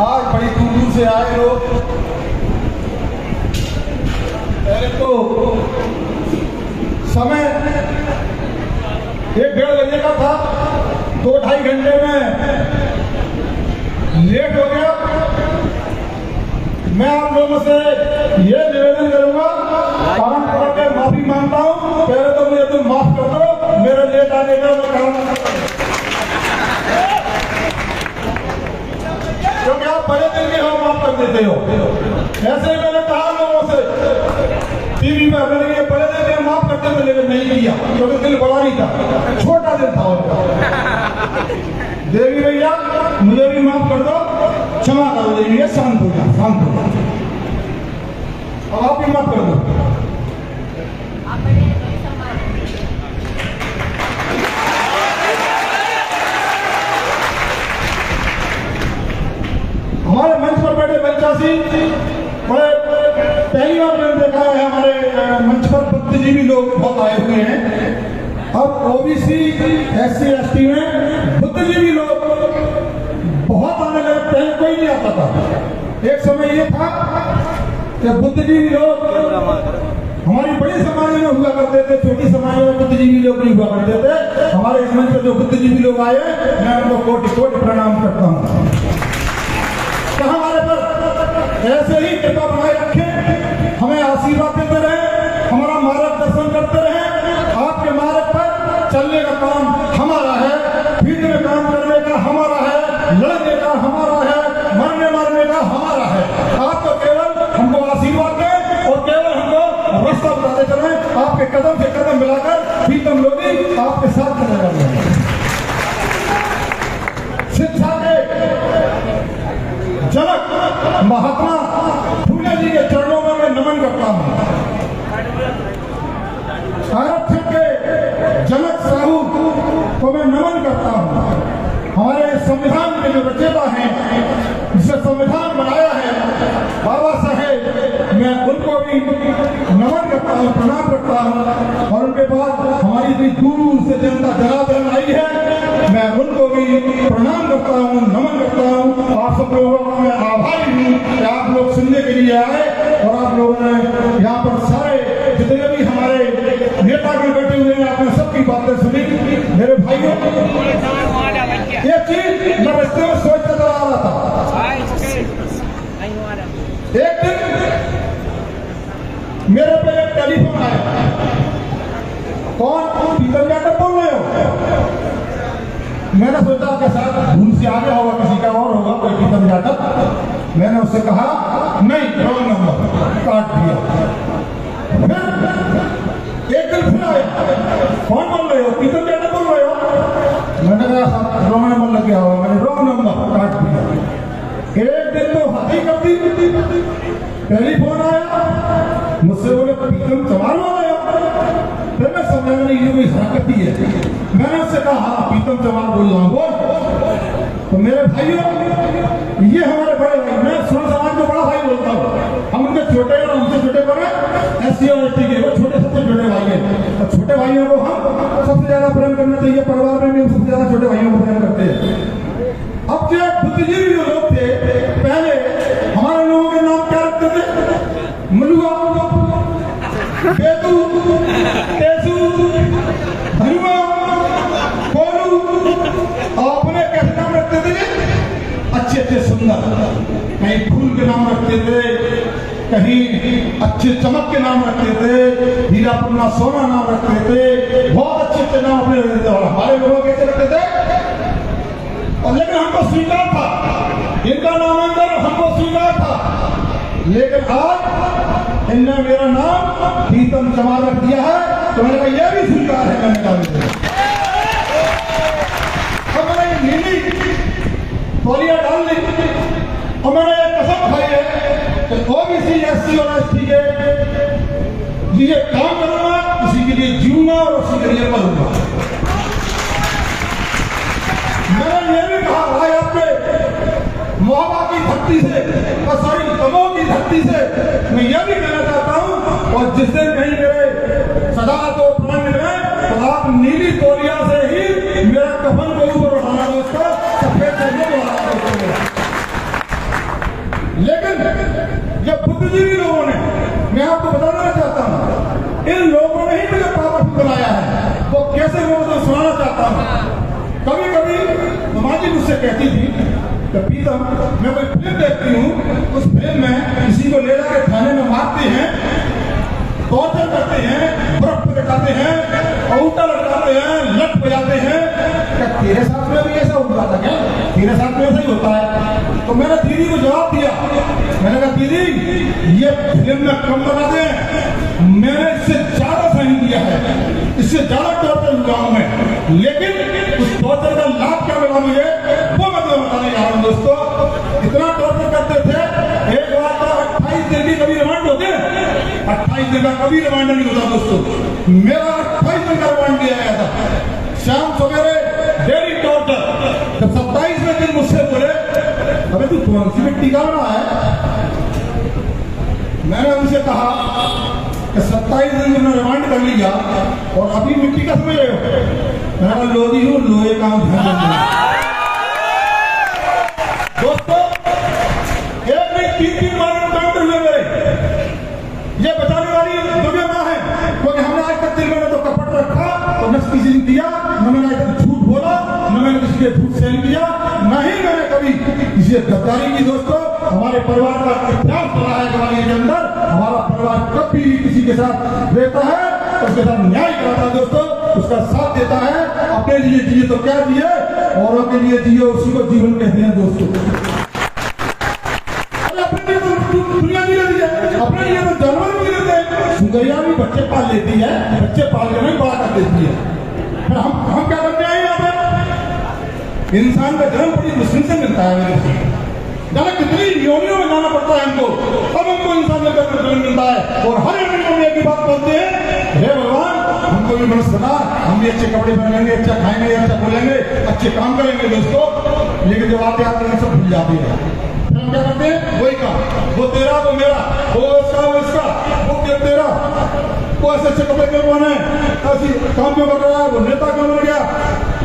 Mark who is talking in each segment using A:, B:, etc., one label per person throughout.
A: आज बड़ी दूर से आए लोग। पहले तो समय 1-1.5 बजे का था, 2-2.5 घंटे में लेट हो गया। मैं आप लोगों से ये निवेदन करूंगा, काम करके माफी मांगता हूं। पहले तो मुझे तुम माफ कर दो, मेरे लेट आने का मैं काम, क्योंकि आप बड़े दिल के हो, माफ कर देते हो। ऐसे मैंने कहा लोगों से टीवी में, मैंने ये बड़े दिल के माफ करते थे, लेकिन नहीं किया क्योंकि दिल बड़ा नहीं था, छोटा दिल था उनका। देवी भैया मुझे भी माफ कर दो, क्षमा करो देवी भैया, शांत हो जाओ, शांत हो जाओ। अब आप भी माफ कर दो। हमारे मंच पर बैठे पंचासी बड़े पहली बार मैंने देखा है, हमारे मंच पर बुद्धिजीवी लोग बहुत आए हुए हैं। अब ओबीसी SC ST में बुद्धिजीवी लोग बहुत आने लगे, पहले कोई नहीं आता था। एक समय ये था कि बुद्धिजीवी लोग हमारी बड़ी समाज में हुआ करते थे, छोटी समाज में बुद्धिजीवी लोग नहीं हुआ करते थे। हमारे इस मंच पर जो बुद्धिजीवी लोग आए, मैं उनको कोटि-कोटि प्रणाम करता हूँ। तो हमारे पर ऐसे ही कृपा बनाए रखें, हमें आशीर्वाद देते रहे, हमारा मार्गदर्शन करते रहे। आपके मार्ग पर चलने का काम हमारा है, फील्ड में काम करने का हमारा है, लड़ने का हमारा है, मरने मारने का हमारा है। आप तो केवल हमको आशीर्वाद दें और केवल हमको रास्ता बताते चलें। आपके कदम से कदम मिलाकर प्रीतम लोधी आपके साथ चले जाते हैं। शिक्षा के जनक महात्मा फूले जी के चरणों में मैं नमन करता हूँ। आरक्षण के जनक साहू को मैं नमन करता हूँ। हमारे संविधान के जो रचयिता हैं, जिसे संविधान बनाया है बाबा साहेब, मैं उनको भी नमन करता हूँ, प्रणाम करता हूँ। और उनके बाद हमारी इतनी दूर से जनता जनार्दन आई है, मैं उनको भी प्रणाम करता हूँ, नमन करता हूँ। आप सब लोगों का मैं आभारी हूँ कि आप लोग सुनने के लिए आए और आप लोगों ने यहाँ पर सारे जितने भी हमारे नेतागण बैठे हुए हैं, आपने सबकी बातें सुनी। मेरे भाइयों, ये चीज मैं रस्ते में सोचता चला आ रहा था। एक दिन मेरे पे एक टेलीफोन आया। कौन? प्रीतम जाटव बोल रहे हो? मैंने सोचा कि शायद भूल से आगे होगा, किसी का और होगा, कोई प्रीतम जाटव। मैंने उससे कहा नहीं, रॉन्ग नंबर, काट दिया। फिर एक दिन फिर आया, कौन बोल रहे हो? प्रीतम जाटव बोल रहे हो? मैंने कहा रॉन्ग नंबर लग गया होगा, मैंने रॉन्ग नंबर काट दिया। एक दिन तो हदी करती टेलीफोन आया, मुझसे बोले प्रीतम चमार बोल रहे हो? फिर मैं समझा नहीं, ये कोई हरकत ही है। मैंने उससे कहा हाँ प्रीतम चमार बोल रहा हूँ, बोल। तो मेरे भाइयों, ये हमारे बड़े भाई, मैं सोन समाज को बड़ा भाई बोलता हूँ। हम उनके छोटे और हमसे छोटे बड़े SC और ST के, वो छोटे सबसे छोटे भाई हैं। और छोटे भाइयों को हम सबसे ज्यादा प्रेम करना चाहिए, परिवार में भी सबसे ज्यादा छोटे भाइयों को प्रेम करते हैं। अब जो बुद्धिजीवी जो लोग थे, पहले हमारे लोगों के नाम क्या रखते थे? मलुआ, बेतू, तेसू, धनुआ, कोलू, और अपने कैसे नाम रखते थे? अच्छे अच्छे सुंदर, कहीं फूल के नाम रखते थे, कहीं अच्छे चमक के नाम रखते थे, हीरा पुन्ना सोना नाम रखते थे, बहुत अच्छे अच्छे नाम अपने रखते थे। और हमारे लोग कैसे रखते थे? और लेकिन हमको स्वीकार था, इनका नामांकन हमको स्वीकार था। लेकिन आज इनने मेरा नाम प्रीतम चमार रख दिया है, तो मैंने कहा यह भी स्वीकार है। मैंने कहा अब मैंने नीली तौलिया डाल ली और मैंने एक कसम खाई है कि ओबीसी SC और ST के लिए काम करूंगा, उसी के लिए जीऊंगा और उसी के लिए मरूंगा। मैंने ये भी कहा भाई, आपके मोहब्बत की धरती से और सॉरी दमोह की धरती से मैं ये भी कहना चाहता हूँ, और जिस दिन कहीं मेरे सदा को प्राण मिल गए, तो आप नीली तौलिया से ही मेरा कफन को ऊपर उठाना, उसका सफेद से लेकिन ये बुद्धिजीवी लोगों ने, मैं आपको बताना चाहता हूँ, इन लोगों ने ही मुझे पावरफुल बनाया है। वो कैसे लोगों को सुनाना चाहता हूँ। कभी कभी माँ जी मुझसे कहती थी कि प्रीतम, मैं कोई फिल्म देखती हूँ, उस फिल्म में किसी को ले जाकर थाने में मारते हैं, टॉर्चर करते हैं, बर्फ पे लटाते हैं, औटा लटकाते हैं, लट बजाते हैं। क्या तेरे साथ में भी ऐसा होता था क्या? तेरे साथ में ऐसा ही होता है? तो मैंने दीदी को जवाब दिया, मैंने कहा दीदी ये फिल्म में कम बना दे, मैंने इससे ज्यादा सहन किया है, इससे ज्यादा टॉर्चर हुआ हूं मैं, लेकिन उस टॉर्चर का लाभ क्या मिला मुझे वो मैं तुम्हें बताने जा रहा हूं। दोस्तों, इतना टॉर्चर करते थे, एक बार का 28 दिन की कभी रिमांड होते हैं, 28 दिन का कभी रिमांड नहीं होता दोस्तों। मेरा 28 दिन का रिमांड दिया गया था, शाम सवेरे डेली टॉर्चर। जब 27वें दिन मुझसे बोले अबे तू कौन सी मिट्टी का बना है, मैंने उनसे कहा कि 27 दिन मैंने रिमांड कर लिया और अभी मिट्टी का समझ रहे हो। मैं लोधी हूँ, लोहे का हूँ। दोस्तों, एक नहीं 3-3 बार काउंटर हुए मेरे। ये बचाने वाली दुनिया ना है, क्योंकि हमने आज तक दिल में तो कपट रखा, तो न किसी ने दिया, न मैंने आज तक झूठ बोला, न मैंने किसी के झूठ सहन किया, न ही मैंने कभी किसी से गद्दारी की। दोस्तों, हमारे परिवार का इतिहास रहा है ग्वालियर के अंदर, हमारा परिवार कभी भी किसी के साथ रहता है, उसके साथ न्याय करता है दोस्तों, उसका साथ देता है। अपने लिए जिए तो क्या जिए, औरों के लिए जिए, उसी को जीवन कहते हैं दोस्तों। अपने लिए तो दुनिया जी लेती है, अपने लिए तो जानवर भी लेते हैं। सुगैया भी बच्चे पाल लेती है, बच्चे पाल के नहीं बड़ा कर देती है। फिर हम क्या करते हैं यहाँ पे? इंसान का जन्म बड़ी मुश्किल से मिलता है मेरे, जाने कितनी योनियों में जाना पड़ता है हमको, तब हमको इंसान का जन्म मिलता है। और हर योनि की बात करते हैं, हे भगवान हमको भी मनुष्य बना, हम भी अच्छे कपड़े पहनेंगे, अच्छा खाएंगे, अच्छा बोलेंगे, अच्छे काम करेंगे दोस्तों। लेकिन जब आते आते हैं सब भूल जाते हैं। फिर हम क्या करते हैं? वही काम, वो तेरा वो मेरा, वो इसका वो इसका, वो क्या तेरा, वो ऐसे अच्छे कपड़े क्यों पहने, ऐसी काम क्यों कर रहा है, वो नेता क्यों बन गया।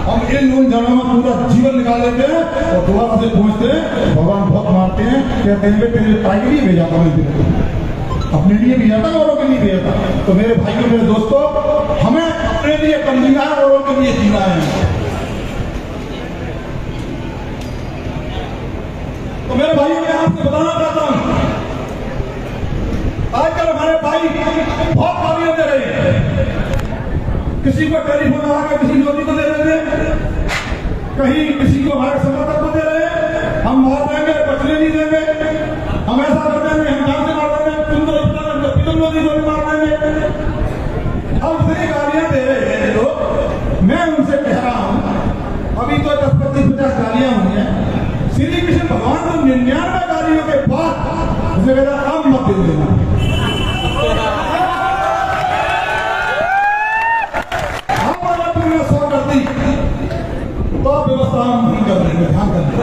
A: हम इन जानों में पूरा जीवन निकाल देते हैं और दोबारा से पहुंचते हैं, भगवान बहुत मारते हैं, कहते हैं तेरे ट्राई के लिए भेजा था, अपने लिए भेजा था, औरों के लिए भेजा था। तो मेरे भाइयों मेरे दोस्तों, हमें अपने लिए कम जीना है, औरों के लिए जीना है। तो मेरे भाइयों मैं आपसे बताना चाहता हूं, आजकल हमारे भाई बहुत गालियां दे रहे हैं। किसी को टेलीफोन आ गया, किसी लोधी को दे रहे थे, कहीं किसी को हमारे समर्थक को दे रहे हैं, हम मार देंगे, बचने नहीं देंगे, हम ऐसा कर देंगे, हम जान से मार देंगे, तुम लोधी को भी मार देंगे। अब इतनी गालियां दे रहे हैं लोग, मैं उनसे कह रहा हूं, अभी तो 10-25-50 गालियां हुई हैं। श्री कृष्ण भगवान को 99 गालियों के बाद उसे मेरा काम मत दे देना। तो व्यवस्था हम ठीक कर लेंगे, ध्यान करेंगे,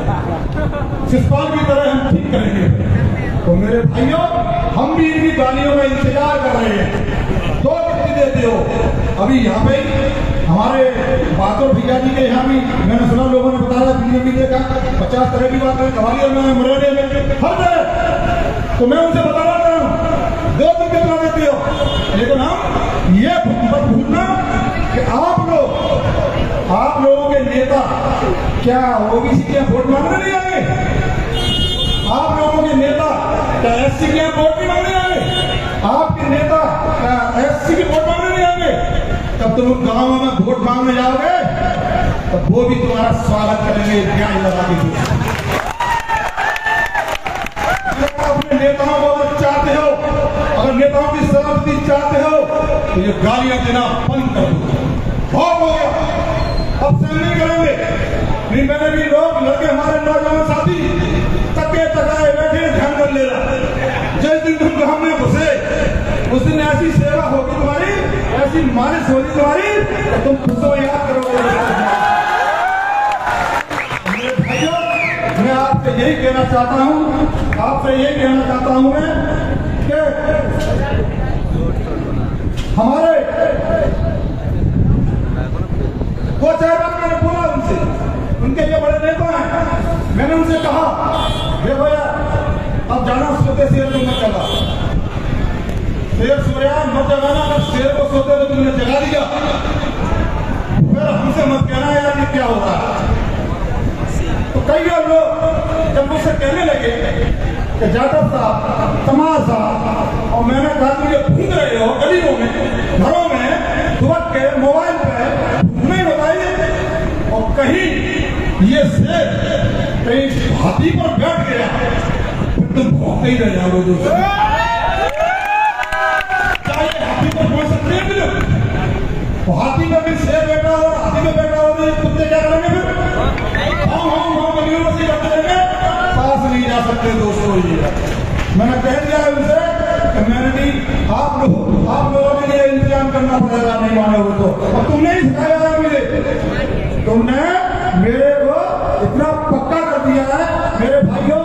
A: शिषपाल की तरह हम ठीक करेंगे। तो मेरे भाइयों, हम भी इनकी गालियों में इंतजार कर रहे हैं। दो कितनी देते हो? अभी यहाँ पे हमारे बहादुर भैया जी के यहाँ भी मैंने सुना, लोगों ने बताया, वीडियो भी देखा, 50 तरह की बात है ग्वालियर में, मुरैना में, हर जगह। तो मैं उनसे बताना चाह रहा हूँ, दो दिन कितना देते हो? लेकिन हम ये मत भूलना कि आप लोगों के नेता क्या ओबीसी के वोट मांगने नहीं आएंगे? आप लोगों के नेता क्या एससी के वोट नहीं मांगने आएंगे? आपके नेता क्या एससी के वोट मांगने नहीं आएंगे? तब तुम गांव में वोट मांगने जाओगे तो वो भी तुम्हारा स्वागत करेंगे, न्याय लगा के। अपने नेताओं को अगर चाहते हो, अगर नेताओं की सलामती चाहते हो, तो ये गालियां देना बंद कर दो। बहुत हो गया, अब से नहीं करेंगे। नहीं, मैंने भी लोग लड़के हमारे नौजवान साथी तके तकाए बैठे, ध्यान कर ले रहा। जिस दिन तुम गांव में घुसे, उस दिन ऐसी सेवा होगी तुम्हारी, ऐसी मालिश होगी तुम्हारी, तो तुम खुद को याद करोगे। मेरे भाइयों, मैं आपसे यही कहना चाहता हूँ, आपसे यही कहना चाहता हूँ मैं कि हमारे वो चाहे बात मैंने बोला उनसे, उनके ये बड़े नेता हैं, मैंने उनसे कहा देखो यार, अब जाना जगाना, अगर शेर को सोते तो तुमने जगा दिया, फिर हमसे मत कहना यार ये क्या हो रहा है। तो कई लोग जब मुझसे कहने लगे कि जाटव साहब, तमार साहब, और मैंने कहा मुझे घूम रहे हो गलियों में, घरों में, दुबक के मोबाइल पे नहीं बताइए, और कहीं ये शेर कहीं हाथी पर बैठ गया, फिर तुम भौंकते ही रह जाओगे दोस्तों। चाहे हाथी पर पहुंच सकते हैं फिर, तो हाथी में भी शेर बैठा हो, हाथी में बैठा हो, तो कुत्ते क्या करेंगे फिर? हम गलियों में से करते रहेंगे, पास नहीं जा सकते दोस्तों। ये मैंने कह दिया उनसे कि मैंने नहीं, आप लोगों के लिए इंतजाम करना पड़ेगा, नहीं मानोगे तो। और तुमने ही सिखाया मुझे, तुमने मेरे को इतना पक्का कर दिया है मेरे भाइयों,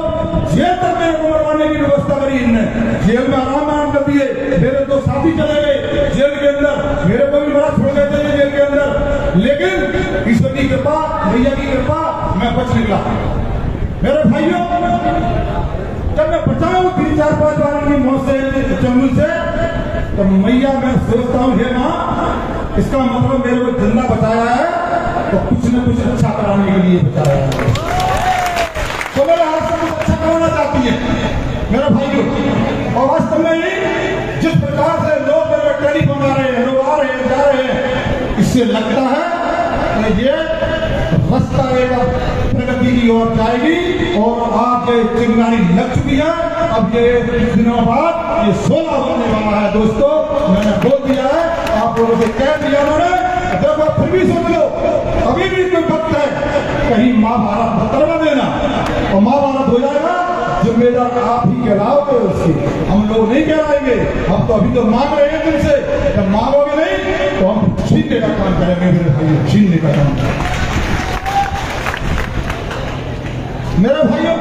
A: जेल तक मेरे को मरवाने की व्यवस्था करी इनने, जेल में आराम कर दिए, मेरे दो साथी चले गए जेल के अंदर, मेरे को भी बड़ा छोड़ देते हैं जेल के अंदर, लेकिन ईश्वर की कृपा, भैया की कृपा, मैं बच निकला। मेरे भाइयों, जब मैं बचाऊं 3-4-5 बार की मौत से, चंगुल से, तो मैया मैं सोचता हूँ हे माँ, इसका मतलब मेरे को जिंदा बचाया है तो कुछ न कुछ अच्छा कराने के लिए बचाया है, तो मेरे हाथ से कुछ अच्छा कराना चाहती है मेरे भाइयों। और वास्तव में ही जिस प्रकार से लोग मेरे टेलीफोन आ रहे हैं, लोग आ रहे हैं, जा रहे हैं, इससे लगता है कि ये रास्ता रहेगा, प्रगति की ओर जाएगी। और आज ये चिंगारी लग चुकी है, अब ये कुछ दिनों बाद ये 16 होने वाला है दोस्तों, मैंने बोल दिया है, आप लोगों से कह दिया मैंने। जब आप फिर भी सोच लो, अभी भी कोई वक्त है, कहीं महाभारत मत करवा देना, और महाभारत हो जाएगा, जिम्मेदार आप ही कहलाओगे उसकी, हम लोग नहीं कहलाएंगे। हम तो अभी तो मांग रहे हैं तुमसे, जब मांगोगे नहीं तो हम छीनने का काम करेंगे मेरे भाई, छीनने का काम। मेरे भाइयों,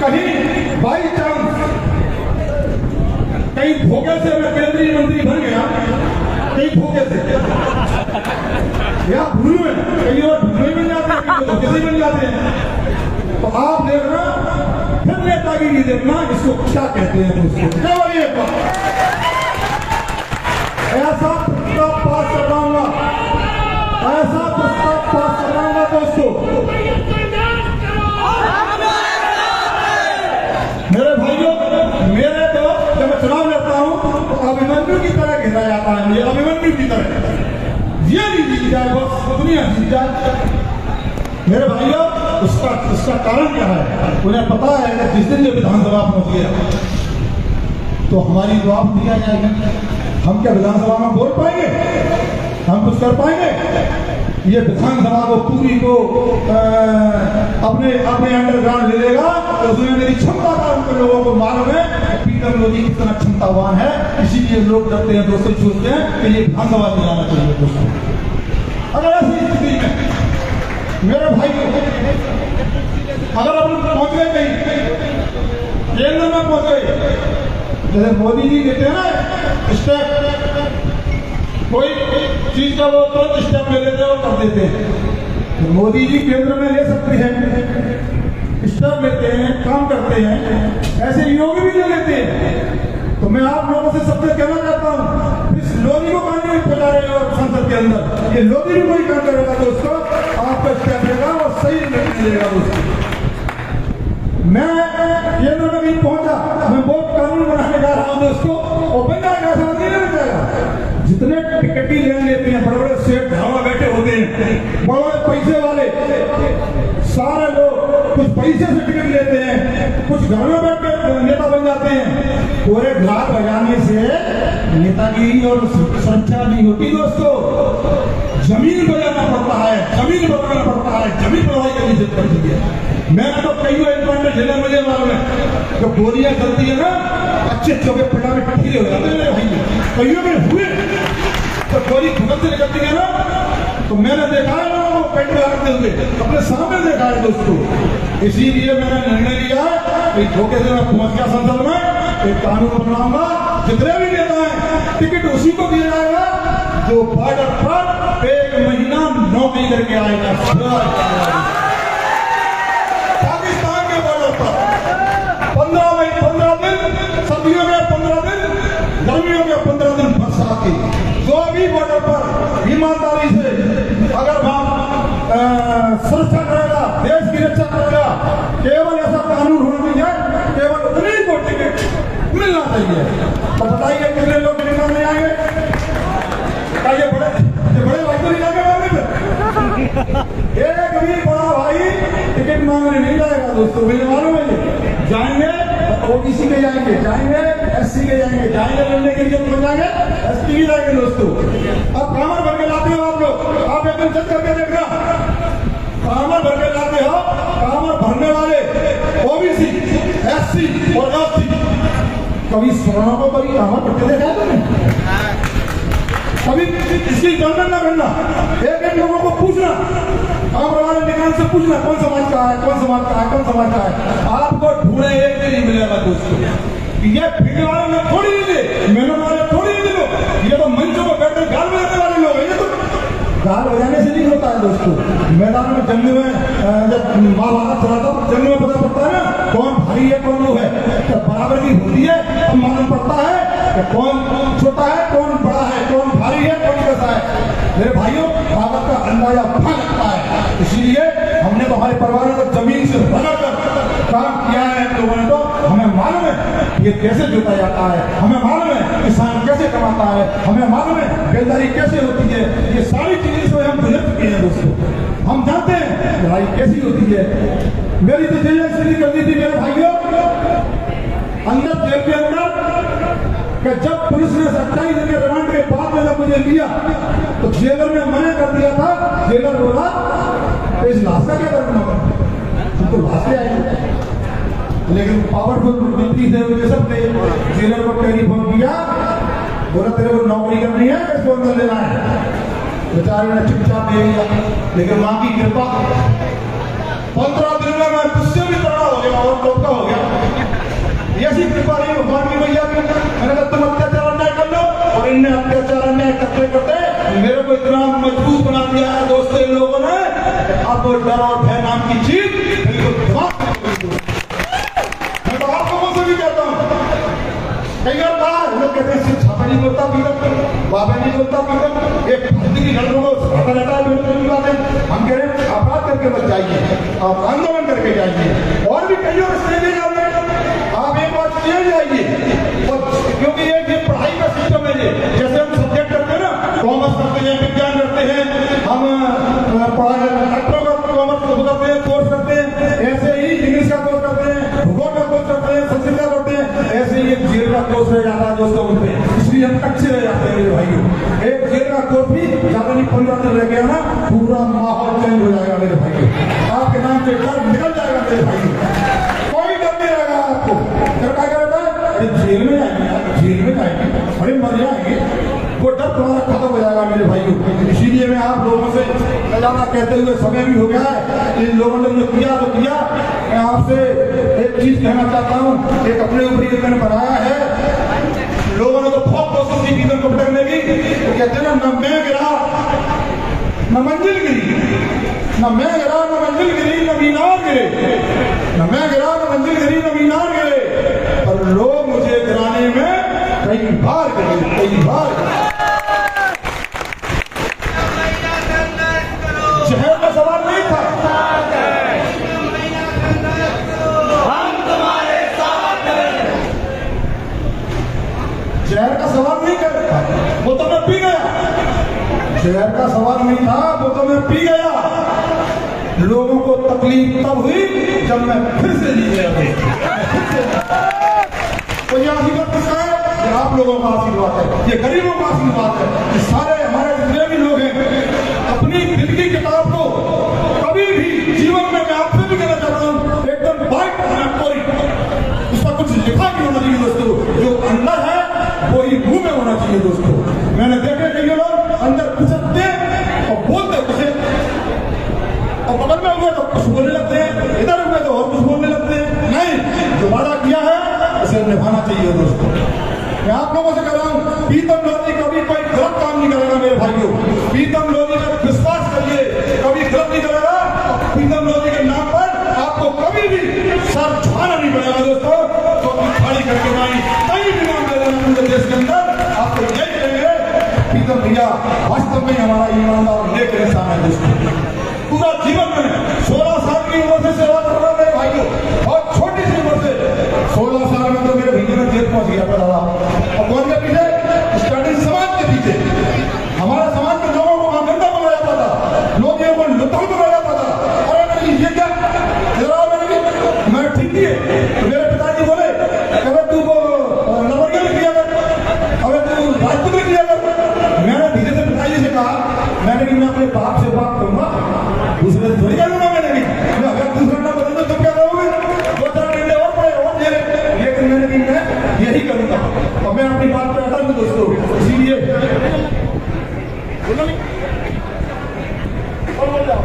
A: कहीं बाई चांस कहीं धोखे से मैं केंद्रीय मंत्री बन गया, कहीं धोखे से या भूल में, कहीं और भूल बन जाते हैं, कहीं धोखे से बन जाते हैं, तो आप देखना, फिर नेतागिरी देखना, इसको क्या कहते हैं दोस्तों। क्या बोलिए, ऐसा प्रस्ताव पास करवाऊंगा, ऐसा प्रस्ताव पास करवाऊंगा दोस्तों। मेरे भाइयों, मेरे तो जब मैं चुनाव लड़ता हूं तो अभिमन्यु की तरह घेरा जाता है मुझे, अभिमन्यु की तरह, ये नहीं जीत जाए बस दुनिया जीत जाए। मेरे भाइयों, उसका कारण क्या है, उन्हें पता है कि जिस दिन ये विधानसभा पहुंच गया तो हमारी जवाब दिया जाएगा। हम क्या विधानसभा में बोल पाएंगे, हम कुछ कर पाएंगे? ये विधानसभा को पूरी को अपने अंडरग्राउंड ले लेगा, तो उसमें मेरी क्षमता का उनको लोगों को मालूम है पीटर मोदी कितना क्षमतावान है, इसीलिए लोग डरते हैं दोस्तों, सोचते हैं कि ये विधानसभा में जाना चाहिए दोस्तों। अगर ऐसी स्थिति में मेरे भाई, अगर हम पहुंच गए कहीं केंद्र में पहुंच गए, जैसे मोदी जी कहते हैं ना स्टेप, कोई चीज का वो तो स्टेप ले लेते हैं और कर देते हैं, तो मोदी जी केंद्र में ले सकते हैं, स्टेप लेते हैं, काम करते हैं, ऐसे योगी भी ले लेते हैं। तो मैं आप लोगों से सबसे कहना चाहता हूँ, इस लोधी को पानी में पहुंचा रहे हो संसद के अंदर, ये लोधी भी कोई काम करेगा दोस्तों, आपका स्टेप लेगा और सही नहीं मिलेगा दोस्तों। मैं केंद्र में भी पहुंचा, मैं बहुत कानून बनाने जा रहा हूँ दोस्तों, और बन जाएगा, नहीं बन जाएगा। जितने टिकट लेन लेते हैं, बड़े बड़े सेठ धावा बैठे होते हैं, बड़े बड़े पैसे वाले, सारे लोग कुछ पैसे से टिकट लेते हैं, कुछ घर में बैठ कर नेता बन जाते हैं। पूरे घाट बजाने से नेतागिरी और सुरक्षा नहीं होती दोस्तों, जमीन बजाना पड़ता है, जमीन बनाना पड़ता है, जमीन प्रवाही करनी जरूरत पड़ती है। मैंने तो कई एनकाउंटर झेला, मुझे मालूम है, जो गोलियां चलती है ना, अच्छे चौके पिटा में कठिन हो जाते हैं भाई, कईयों में हुए, तो गोली भुगत से निकलती है ना, तो मैंने देखा है लोगों को पेट में आते हुए, अपने सामने देखा है दोस्तों। इसीलिए मैंने निर्णय लिया कि धोखे से मैं पहुंच गया संसद में, एक कानून बनाऊंगा, जितने भी नेता हैं टिकट उसी को दिया जाएगा जो बॉर्डर पर 1 महीना नौकरी करके आएगा, पाकिस्तान के बॉर्डर पर 15 दिन, सर्दियों में 15 दिन केवल ऐसा कानून होना चाहिए, केवल उतनी को टिकट मिलना चाहिए। तो बताइए कितने लोग टिकट मांगने आएंगे? ये बड़े भाई को नहीं जाएंगे मांगने पे? एक भी बड़ा भाई टिकट मांगने नहीं जाएगा दोस्तों, मुझे मालूम है। ये जाएंगे ओबीसी के जाएंगे, जाएंगे एससी के जाएंगे, जाएंगे लड़ने के लिए बन जाएंगे, एसटी भी जाएंगे दोस्तों। अब कामर भर के लाते हो आप लोग, आप एक दिन चेक करके देखना, कामर भर के लाते हो, कामर भरने वाले ओबीसी, एससी और एसटी, कभी सोना को कभी कामर भरते देखा तुमने? कभी इसकी गणना न करना, एक एक लोगों को पूछना, कामर वाले निकाल से पूछना कौन समाज का है, कौन समाज का है, कौन समाज का है। आपको ढूंढे एक भी नहीं मिलेगा दोस्तों। ये फिर वाले में थोड़ी नहीं दे, मेहनत वाले थोड़ी नहीं दे, ये तो मंचों पर बैठे गाल बजाने वाले लोग हैं। ये तो गाल बजाने से नहीं होता है दोस्तों। मैदान में जंग में जब महाभारत चला था, जंग में पता पड़ता है ना कौन भारी है कौन लोग है, तो बराबर की होती है, अब मालूम पड़ता है कि कौन छोटा है कौन बड़ा है, कौन भारी है कौन कैसा है। मेरे भाइयों, ताकत का अंदाजा भा लगता है, इसीलिए हमने तो हमारे परिवार को जमीन से रगड़ कर काम किया है। लोगों ने तो हमें मालूम है ये कैसे जोता जाता है, हमें मालूम है किसान कैसे कमाता है, हमें मालूम है बेलदारी कैसे होती है। ये सारी चीजें से हम गुजर चुके हैं दोस्तों, हम जानते हैं लड़ाई कैसी होती है। मेरी तो जेल स्थिति करनी थी मेरे भाइयों, अंदर जेल के अंदर कि जब पुलिस ने 27 दिन के रिमांड के बाद में जब मुझे लिया तो जेलर ने मना कर दिया था। जेलर बोला तो इस लाश का क्या करना, तो लाश ले आएंगे। लेकिन पावरफुल मंत्री थे मुझे सब ने जेलर को टेलीफोन किया, बोला तेरे को नौकरी करनी है किसको अंदर लेना है। बेचारे ने चुपचाप दे दिया, लेकिन मां की कृपा 15 दिन में मैं तुझसे भी तगड़ा हो गया और टोका हो गया। ऐसी कृपा नहीं भगवान की भैया की। मैंने कहा तुम अत्याचार अन्याय कर लो, और इनने अत्याचार अन्याय करते करते मेरे को इतना मजबूत बना दिया है दोस्तों इन लोगों ने। अब डर और भय नाम की चीज बिल्कुल दिमाग में, मैं तो आप लोगों से भी कहता हूँ, कई बार लोग कहते हैं छापा नहीं बोलता पीतम, बाबा नहीं बोलता पीतम, एक भक्ति की घटना को छापा रहता है बिल्कुल बात है। हम कह रहे हैं अपराध करके मत जाइए, आप आंदोलन करके जाइए, और भी कई और स्टेज है आप एक बार चले जाइए। क्योंकि ये पढ़ाई का सिस्टम है, ये जैसे हम सब्जेक्ट करते हैं ना, कॉमर्स करते हैं, विज्ञान करते हैं, हम डॉक्टरों का कॉमर्स करते हैं, कोर्स करते हैं, ऐसे ही इंग्लिश का कोर्स करते हैं, भूगोल का कोर्स करते हैं, संस्कृत का करते हैं, ऐसे ही एक जेल का कोर्स रह जाता है दोस्तों उनपे, इसलिए हम कच्चे रह जाते हैं मेरे भाइयों। एक जेल का कोर्स भी ज्यादा नहीं 15 दिन रह गया ना, पूरा माहौल चेंज हो जाएगा मेरे भाइयों। आपके नाम से डर निकल जाएगा मेरे भाइयों, कोई डर नहीं रहेगा आपको। डर क्या करेगा, जेल में आएंगे, जेल में आएंगे, बड़े मजे आएंगे, वो डर तुम्हारा खत्म हो जाएगा मेरे भाइयों। इसीलिए मैं आप लोगों से ज्यादा कहते हुए समय भी हो गया है, इन लोगों ने जो किया तो किया। मैं आपसे एक चीज कहना चाहता हूँ, एक अपने ऊपर ये मैंने बनाया है। लोगों ने तो बहुत कोशिश की पीतम को पकड़ने की, तो कहते हैं ना, न मैं गिरा न मंजिल गिरी, न मैं गिरा न मंजिल गिरी न मीनार गिरे, न मैं गिरा न मंजिल गिरी न मीनार गिरे, और लोग मुझे गिराने में कई बार गिरे, कई बार। शहर का सवाल नहीं था, हम तुम्हारे साथ हैं, शहर का सवाल नहीं कर, वो तो मैं पी गया। शहर का सवाल नहीं था, वो तो मैं पी गया। लोगों को तकलीफ तब हुई जब मैं फिर से जी गया। तो ये आशीर्वाद किसका है? ये आप लोगों का आशीर्वाद है, ये गरीबों का आशीर्वाद है। ये सारे हमारे जितने भी लोग हैं, अपनी दिल की किताब को कभी भी जीवन में, मैं आपसे भी कहना चाहता हूँ, एकदम बाइक कोरी उसका कुछ लिखा नहीं होना चाहिए दोस्तों। जो अंदर है वो ही मुंह में होना चाहिए दोस्तों। मैंने देखे कई लोग अंदर घुसते और बोलते कुछ, और बगल में हुए तो कुछ बोलने लगते हैं, इधर हुए तो और कुछ बोलने लगते हैं। नहीं, जो वादा किया है उसे निभाना चाहिए दोस्तों। मैं आप लोगों से कह रहा हूँ, पीतम लोधी कभी कोई गलत काम नहीं करेगा मेरे भाइयों। पीतम लोधी पर विश्वास करिए, कभी गलत नहीं करेगा। पीतम लोधी के नाम पर आपको कभी भी सर झुकाना नहीं पड़ेगा दोस्तों। तो खाली करके नहीं, कहीं भी नाम दे देना पूरे देश के अंदर, आपको यही कहेंगे पीतम भैया वास्तव में हमारा ईमानदार नेक इंसान है दोस्तों। पूरा जीवन में 16 साल की उम्र से सेवा कर रहा है अब मैं अपनी बात पे अटल हूं दोस्तों, इसीलिए बोलो नहीं बोल जाओ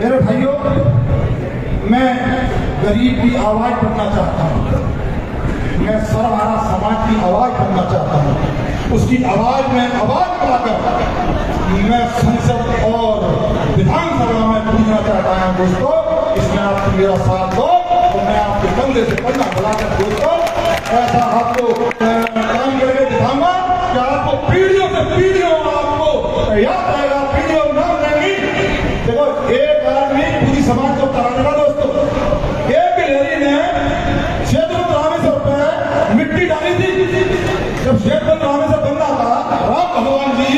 A: मेरे भाइयों, मैं गरीब की आवाज बनना चाहता हूँ, मैं सर्वहारा समाज की आवाज बनना चाहता हूँ। उसकी आवाज में आवाज बढ़ाकर मैं संसद और विधानसभा में पूछना चाहता हूँ दोस्तों, इसमें आप मेरा साथ दो तो मैं आपके कंधे से कंधा मिलाकर दोस्तों ऐसा आपको काम करके दिखाऊंगा कि आपको पीढ़ियों से पीढ़ियों आपको याद रहेगा, पीढ़ियों नाम रहेंगी। देखो, एक आदमी पूरी समाज को करा देगा दोस्तों। एक गिलहरी ने शेरबंद रामेश्वर पे मिट्टी डाली थी। जब शेरबंद रामेश्वर बनना था, राम भगवान जी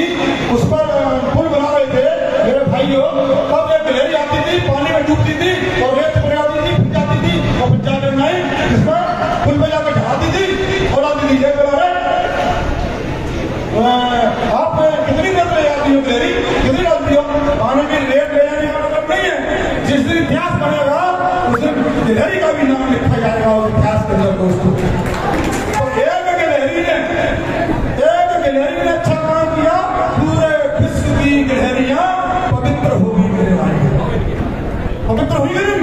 A: उस पर पुल बना रहे थे मेरे भाइयों, तब एक गिलहरी आती थी, पानी में डूबती थी और रेत पर आती थी, फिर जाती थी और फिर जाकर नहीं जिसमें पुल पे जाकर ढाती थी और आती थी। जय बना आप कितनी देर ले जाती हो गिलहरी, कितनी डालती हो? पानी की रेत ले जाने का मतलब नहीं है। जिस दिन इतिहास बनेगा उस दिन गिलहरी का भी नाम लिखा जाएगा उस इतिहास के अंदर दोस्तों। तो एक गिलहरी ने अच्छा काम किया, पूरे विश्व की गिलहरियां पवित्र होगी मेरे भाई, पवित्र हुई नहीं।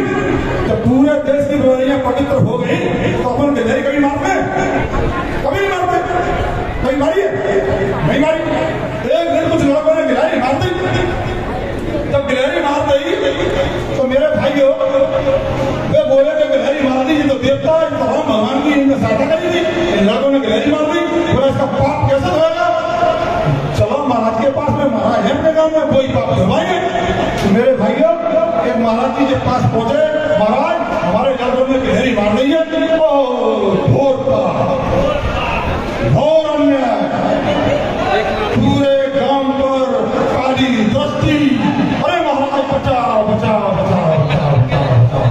A: जब पूरे देश की गिलहरियां पवित्र हो गई तो अपन गिलहरी कभी मारते हैं? कभी नहीं मारते। कभी मारी है? नहीं मारी। एक दिन कुछ लोगों ने गिलहरी मार दी। जब गिलहरी मार दी तो मेरे भाइयों वे बोले कि गिलहरी मार दी, ये तो देवता है, तो हम भगवान की इनमें सहायता करी थी, लोगों ने गिलहरी मार दी, बोला इसका पाप कैसे धोएगा? चलो महाराज के पास में, महाराज है अपने गाँव में, कोई पाप धोवाएंगे। तो मेरे भाइयों एक महाराज जी के पास पहुंचे, महाराज हमारे लोगों ने गिलहरी मार दी है। घोर अन्याय, पूरे गांव पर काली दृष्टि। अरे महाराज बचाओ बचाओ बचाओ बचाओ बचाओ।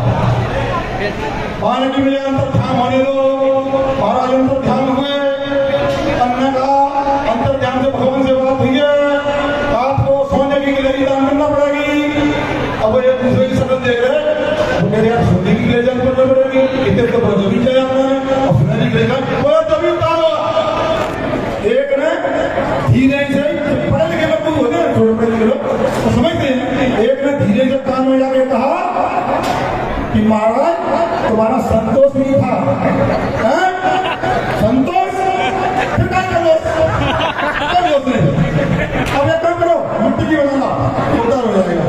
A: पानी की मुझे अंतर्ध्यान होने दो। महाराज अंतर्ध्यान हुए, अन्य का अंतर्ध्यान से भगवान से बात हुई है, आपको सोने की गिलहरी दान करना पड़ेगी। अब एक दूसरे की शक्ल देख रहे, मेरे यार सोने की गिलहरी दान करना पड़ेगी, इतने तो जमीन चाहिए आपने और सोने की गिलहरी तभी उतारो। एक ने धीरे से पढ़े लिखे लोग होते हैं, थोड़े पढ़े लिखे लोग तो समझते हैं, एक ने धीरे से कान में जाके कहा कि महाराज तुम्हारा संतोष नहीं था, संतोष फिर क्या करो? अब एक काम करो, मिट्टी की बनाना उतार हो जाएगा।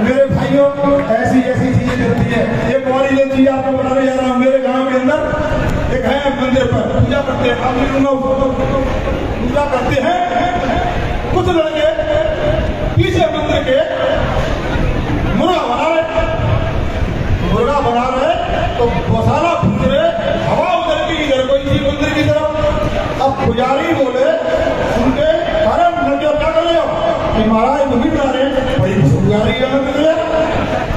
A: मेरे भाइयों ऐसी ऐसी चीजें चलती है। एक और ये चीज आपको बताने जा रहा हूँ, मेरे गांव के अंदर एक है मंदिर पर पूजा करते हैं, आप पूजा करते हैं। कुछ लड़के पीछे मंदिर के मुर्गा बना रहे तो मसाला भून रहे, हवा उधर की इधर कोई थी मंदिर की तरफ। अब पुजारी बोले उनके अरे लड़के क्या कर रहे हो कि महाराज तुम भी बना रहे, बड़ी खुशबू आ रही है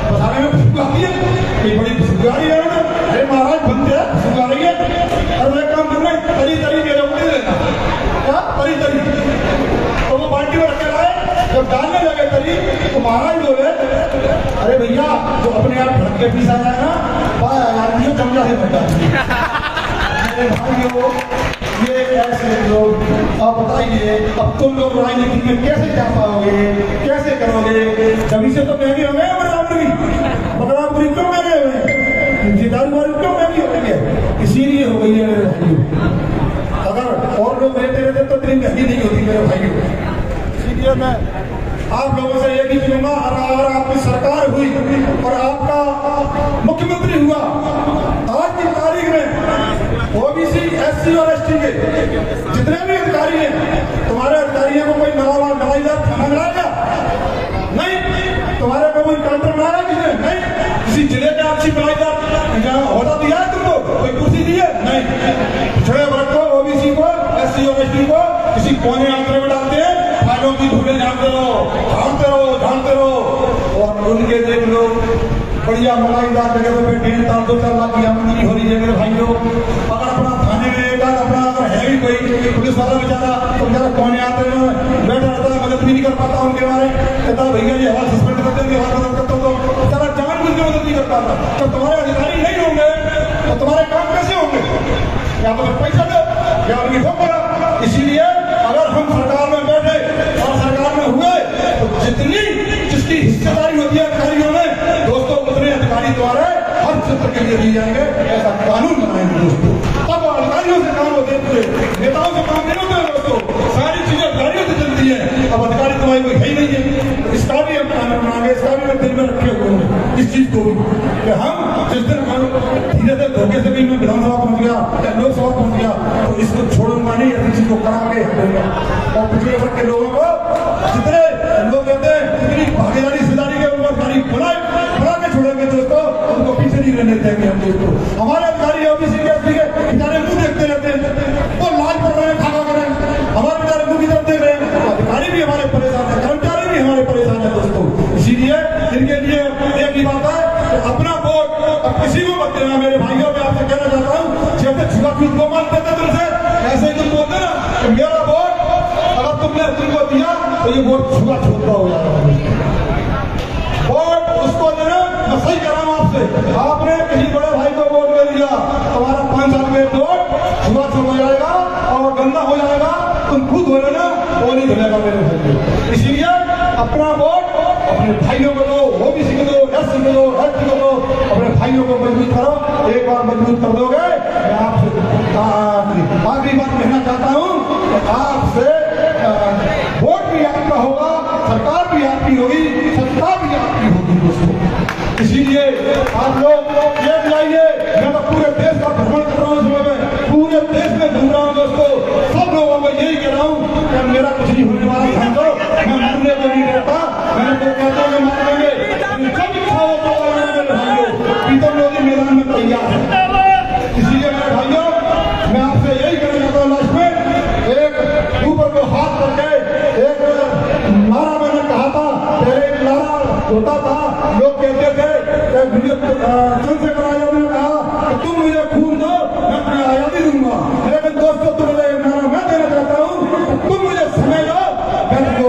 A: मसाले में, खुशबू आती है, बड़ी खुशबू आ रही है। अरे महाराज बनते हैं, खुशबू आ रही है। अरे एक काम करना, तरी तरी मेरे ऊपर लेना, क्या तरी तरी, तो वो बाल्टी में रखे लाए। जब डालने लगे तरी तो महाराज बोले अरे भैया जो अपने आप ढक के पीसा जाए ना, आदमी चमचा से बैठा। ये कैसे लोग, आप बताइए अब तुम लोग राजनीति में कैसे जा पाओगे, कैसे करोगे? जब से तो महंगी हो गए बकरापुरी क्यों महंगे हुए, दारूबारी क्यों महंगी हो गई है? इसीलिए हो गई है मेरे भाइयों। अगर और लोग रहते रहते तो इतनी महंगी नहीं होती मेरे भाइयों। इसीलिए मैं आप लोगों से एक ही चुनूंगा, अगर आपकी सरकार हुई और आपका मुख्यमंत्री हुआ, आज की तारीख में ओबीसी, एससी और एसटी के जितने भी अधिकारी हैं, तुम्हारे अधिकारियों को कोई नवाईदार खाना मिलाएगा? नहीं। तुम्हारे को कोई काउंटर बनाया किसने? नहीं। किसी जिले के आपसी नवाईदार होता दिया है तुमको? कोई कुर्सी दी है? नहीं। पिछड़े वर्ग को, ओबीसी को, एससी और एसटी को किसी कोने आंकड़े में डालते हैं, फाइलों की धूलें झाड़ते रहो और उनके देख लो बढ़िया मलाईदार जगह पे बैठे हैं, 2-4 लाख की आमदनी हो रही है मेरे भाइयों। अगर अपना थाने में एक अपना अगर है भी कोई पुलिस वाला बेचारा तो बेचारा कोने आते हैं बैठा रहता है, मदद भी नहीं कर पाता उनके बारे। कहता भैया ये हवा सस्पेंड कर देंगे, हवा खत्म करता तो सारा जानबूझ के मदद नहीं करता था। जब तुम्हारे अधिकारी नहीं होंगे तो तुम्हारे काम कैसे होंगे? या तो पैसा दो या उनकी ठोक पड़ा। इसीलिए अगर हम सरकार में बैठे और सरकार में हुए तो जिसकी हिस्सेदारी होती है अधिकारियों में दोस्तों, उतने अधिकारी द्वारा हर क्षेत्र के लिए दिए जाएंगे। ऐसा कानून बनाएंगे दोस्तों। अब अधिकारियों से काम होते हैं, नेताओं से काम नहीं होते हैं दोस्तों, सारी चीजें अधिकारियों से चलती है। अब अधिकारी तुम्हारी कोई है ही नहीं है, तो इसका भी हम कानून बनाएंगे, इसका भी मैं दिल में रखे हुए हूँ इस चीज को भी कि हम जिस दिन धीरे धीरे धोखे से भी मैं विधानसभा पहुंच गया या लोकसभा पहुंच गया तो इसको छोड़ूंगा नहीं, ऐसी चीज को करा के हटूंगा। और पिछड़े वर्ग के लोगों को जितने लोग कहते हैं जितनी भागीदारी हिस्सेदारी के ऊपर गाड़ी बना के छोड़ेंगे दोस्तों, उनको पीछे नहीं रहने देंगे हम दोस्तों। हमारे अधिकारी ओबीसी के बेचारे मुंह देखते रहते हैं, वो लाज पड़ रहे हैं, खाना कर रहे हैं, हमारे बेचारे मुंह की तरफ देख रहे हैं। अधिकारी भी हमारे परेशान है, कर्मचारी भी हमारे परेशान है दोस्तों। इसीलिए इनके लिए एक ही बात है कि अपना वोट अब किसी को मत देना। मेरे भाइयों में आपसे कहना चाहता हूँ, जैसे छुआछूत को मानते थे तुमसे, ऐसे ही तुम बोलते ना कि मेरा वोट अगर तुमने तुमको दिया तो ये वोट छुआछूत का हो जाएगा। वोट उसको देना, मैं सही कह रहा हूँ आपसे, आपने किसी बड़े भाई को वोट दे दिया, तुम्हारा 5 साल में वोट छुआछूत हो जाएगा और गंदा हो जाएगा, तुम खुद हो लेना, वो नहीं धुलेगा मेरे भाई। इसीलिए अपना वोट अपने भाइयों को दो, ओबीसी को दो, एससी को दो, एसटी को दो, अपने भाइयों को मजबूत करो। एक बार मजबूत कर दोगे, मैं आपसे आखिरी बात कहना चाहता हूँ कि आपसे वोट भी आपका होगा, सरकार भी आपकी होगी, सत्ता भी आपकी होगी दोस्तों। इसीलिए आप लोग ये दिलाइए, मैं तो पूरे देश का भ्रमण कर रहा हूँ, पूरे देश में घूम रहा हूँ दोस्तों, सब लोगों को यही कह रहा हूँ कि मेरा कुछ नहीं होने वाला, ध्यान दो, मैं मरने को नहीं रहता, मैंने तो कहता हूँ मार देंगे, जब इच्छा हो तो मेरे भाइयों प्रीतम लोधी मैदान में तैयार है। इसीलिए मेरे भाइयों मैं आपसे यही कहना चाहता हूँ, लास्ट में एक ऊपर को हाथ करके एक नारा मैंने कहा था, पहले एक नारा होता था, लोग कहते थे चंद्रशेखर आजाद ने कहा कि तुम मुझे खून दो मैं तुम्हें आजादी दूंगा, लेकिन दोस्तों तुम्हें नारा मैं देना चाहता हूँ, तुम मुझे समय दो मैं तुमको